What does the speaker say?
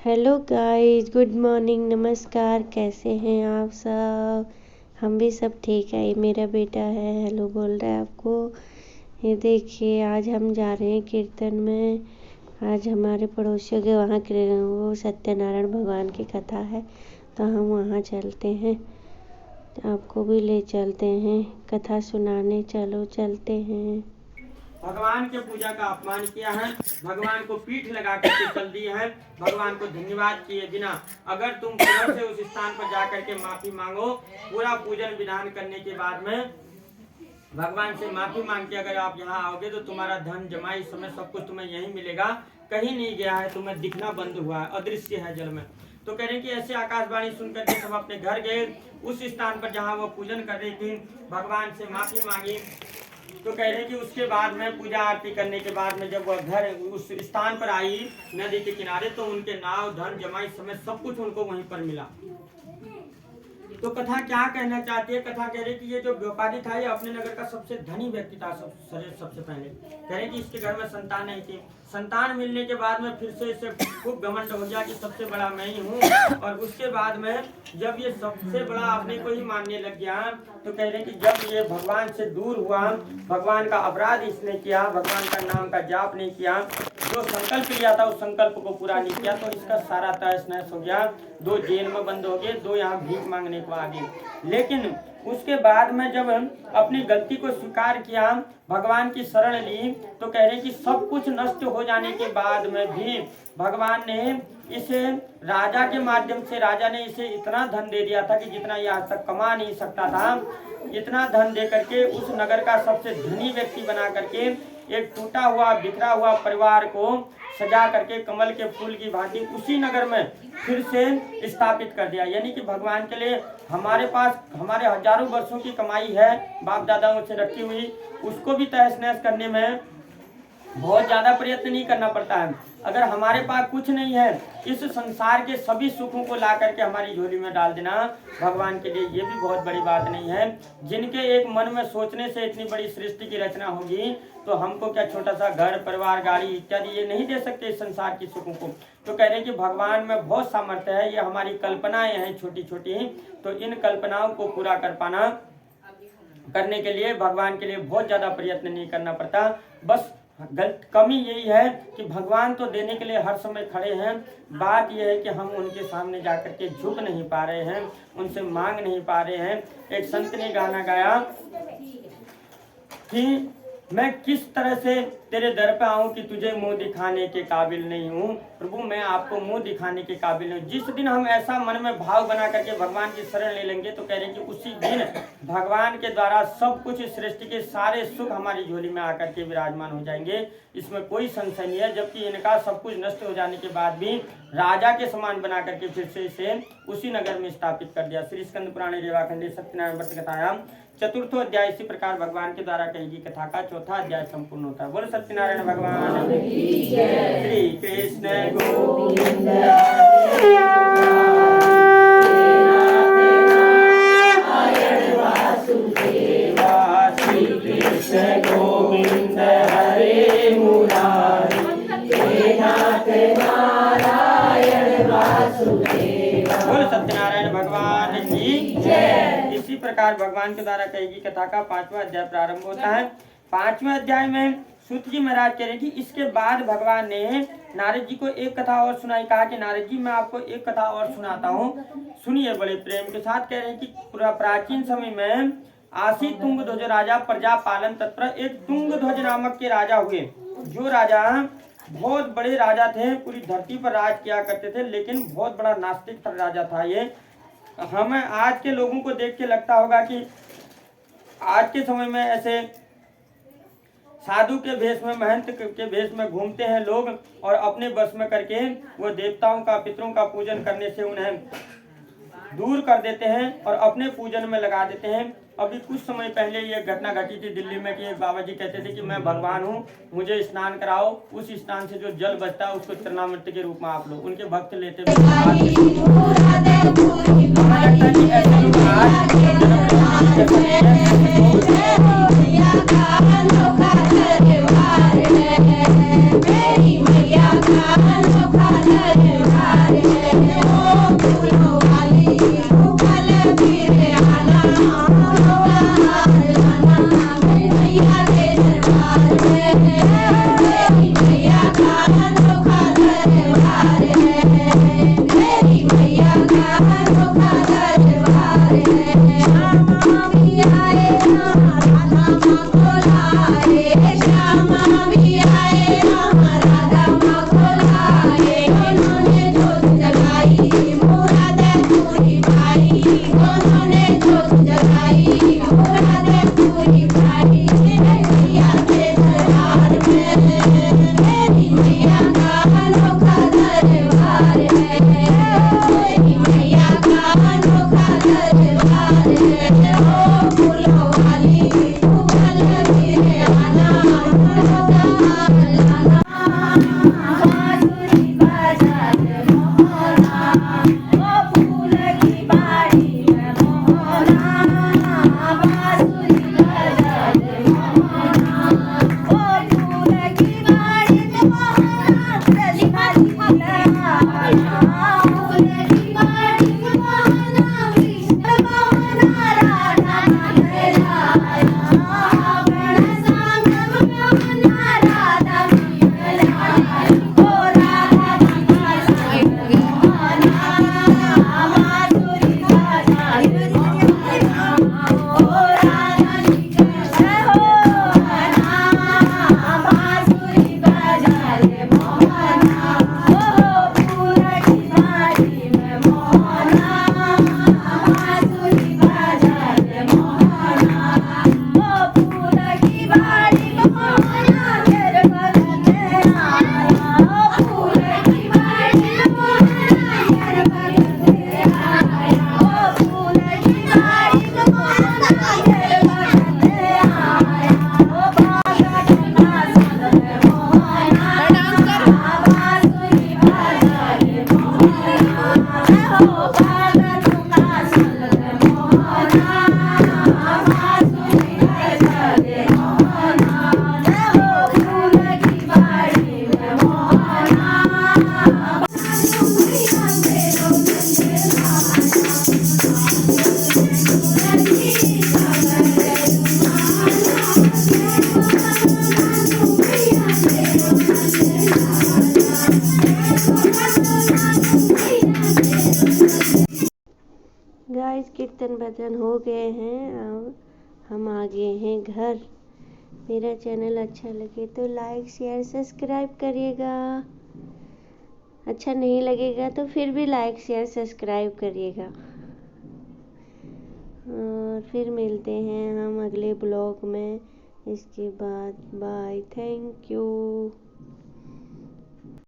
Hello guys, good morning, नमस्कार। कैसे हैं आप सब? हम भी सब ठीक है। ये मेरा बेटा है, हेलो बोल रहा है आपको। ये देखिए, आज हम जा रहे हैं कीर्तन में। आज हमारे पड़ोसियों के वहाँ वो सत्यनारायण भगवान की कथा है, तो हम वहाँ चलते हैं। आपको भी ले चलते हैं कथा सुनाने। चलो चलते हैं। भगवान के पूजा का अपमान किया है, भगवान को पीठ लगा करके चल दिए हैं, भगवान को धन्यवाद किए बिना अगर तुम पुनः से उस स्थान पर जाकर के माफी मांगो, पूरा पूजन विधान करने के बाद में भगवान से माफी मांग के अगर आप यहाँ आओगे तो तुम्हारा धन जमाई समय सब कुछ तुम्हें यही मिलेगा, कहीं नहीं गया है, तुम्हें दिखना बंद हुआ है, अदृश्य है जल में। तो कह रहे कि ऐसे आकाशवाणी सुनकर के सब अपने घर गए। उस स्थान पर जहाँ वो पूजन कर रही थी, भगवान से माफी मांगी। तो कह रहे कि उसके बाद में पूजा आरती करने के बाद में जब वह घर उस स्थान पर आई नदी के किनारे, तो उनके नाव धन जमाई समय सब कुछ उनको वहीं पर मिला। तो कथा क्या कहना चाहती है? कथा कह रही कि ये जो व्यापारी था, ये अपने नगर का सबसे धनी व्यक्ति था। सबसे पहले कह रहे कि इसके घर में संतान नहीं थी। संतान मिलने के बाद में फिर से इसे खूब घमंड हो गया कि सबसे बड़ा मैं ही हूँ। और उसके बाद में जब ये सबसे बड़ा अपने को ही मानने लग गया, तो कह रहे कि जब ये भगवान से दूर हुआ, भगवान का अपराध इसने किया, भगवान का नाम का जाप नहीं किया, जो संकल्प लिया था उस संकल्प को पूरा नहीं किया, तो इसका सारा तहस नहस हो गया। 2 जेल में बंद हो गए, 2 यहाँ भीख मांगने को आ गए। लेकिन उसके बाद में जब अपनी गलती को स्वीकार किया, भगवान की शरण ली, तो कह रहे कि सब कुछ नष्ट हो जाने के बाद में भी भगवान ने इसे राजा के माध्यम से, राजा ने इसे इतना धन दे दिया था कि जितना ये आज तक कमा नहीं सकता था। इतना धन दे करके उस नगर का सबसे धनी व्यक्ति बना करके एक टूटा हुआ बिखरा हुआ परिवार को सजा करके कमल के फूल की भांति उसी नगर में फिर से स्थापित कर दिया। यानी कि भगवान के लिए हमारे पास हमारे हजारों वर्षों की कमाई है, बाप दादाओं से रखी हुई, उसको भी तहस नहस करने में बहुत ज्यादा प्रयत्न नहीं करना पड़ता है। अगर हमारे पास कुछ नहीं है, इस संसार के सभी सुखों को ला करके हमारी झोली में डाल देना भगवान के लिए ये भी बहुत बड़ी बात नहीं है। जिनके एक मन में सोचने से इतनी बड़ी सृष्टि की रचना होगी, तो हमको क्या छोटा सा घर परिवार गाड़ी इत्यादि ये नहीं दे सकते इस संसार की सुखों को। तो कह रहे हैं कि भगवान में बहुत सामर्थ्य है, ये हमारी कल्पनाएं हैं छोटी छोटी, तो इन कल्पनाओं को पूरा करने के लिए भगवान के लिए बहुत ज्यादा प्रयत्न नहीं करना पड़ता। बस कमी यही है कि भगवान तो देने के लिए हर समय खड़े हैं, बात यह है कि हम उनके सामने जाकर के झुक नहीं पा रहे हैं, उनसे मांग नहीं पा रहे हैं। एक संत ने गाना गाया कि मैं किस तरह से तेरे दर पे आऊं कि तुझे मुंह दिखाने के काबिल नहीं हूं। प्रभु, मैं आपको मुंह दिखाने के काबिल नहीं हूं। जिस दिन हम ऐसा मन में भाव बना करके भगवान की शरण ले लेंगे, तो कह रहे हैं कि उसी दिन भगवान के द्वारा सब कुछ सृष्टि के सारे सुख हमारी झोली में आकर के विराजमान हो जाएंगे, इसमें कोई संशय नहीं है। जबकि इनका सब कुछ नष्ट हो जाने के बाद भी राजा के समान बना करके फिर से इसे उसी नगर में स्थापित कर दिया। श्री स्कंद पुराण रेवाखंडे सत्यनारायण व्रत कथायाम चतुर्थो अध्याय इसी प्रकार भगवान के द्वारा कही गई कथा का 4था अध्याय संपूर्ण होता है। बोलो सत्यनारायण भगवान श्री कृष्ण गोविंद। श्री कृष्ण गोविंद हरे मुरारी, हे नाथ नारायण वासुदेव। बोलो सत्यनारायण भगवान की जय। इसी प्रकार भगवान के द्वारा कही गई कथा का 5वां अध्याय प्रारंभ होता है। 5वें अध्याय में सूत जी महाराज कह रहे कि इसके बाद भगवान ने नारद जी को एक कथा और सुनाई। कहा कि नारद जी, मैं आपको एक कथा और सुनाता हूँ, सुनिए बड़े प्रेम के साथ। कह रहे हैं कि पूरा प्राचीन समय में आसी तुंगध्वज राजा प्रजा पालन तत्पर एक तुंगध्वज नामक के राजा हुए। जो राजा बहुत बड़े राजा थे, पूरी धरती पर राज किया करते थे, लेकिन बहुत बड़ा नास्तिक राजा था ये। हमें आज के लोगों को देख के लगता होगा कि आज के समय में ऐसे साधु के भेष में, महंत के भेष में घूमते हैं लोग, और अपने बस में करके वो देवताओं का पितरों का पूजन करने से उन्हें दूर कर देते हैं और अपने पूजन में लगा देते हैं। अभी कुछ समय पहले ये घटना घटी थी दिल्ली में कि एक बाबा जी कहते थे कि मैं भगवान हूँ, मुझे स्नान कराओ। उस स्नान से जो जल बचता है उसको तृणामृत के रूप में आप लो। उनके भक्त लेते हुए गाइस कीर्तन भजन हो गए हैं, अब हम आ गए हैं घर। मेरा चैनल अच्छा लगे तो लाइक शेयर सब्सक्राइब करिएगा, अच्छा नहीं लगेगा तो फिर भी लाइक शेयर सब्सक्राइब करिएगा। और फिर मिलते हैं हम अगले ब्लॉग में। इसके बाद बाय, थैंक यू।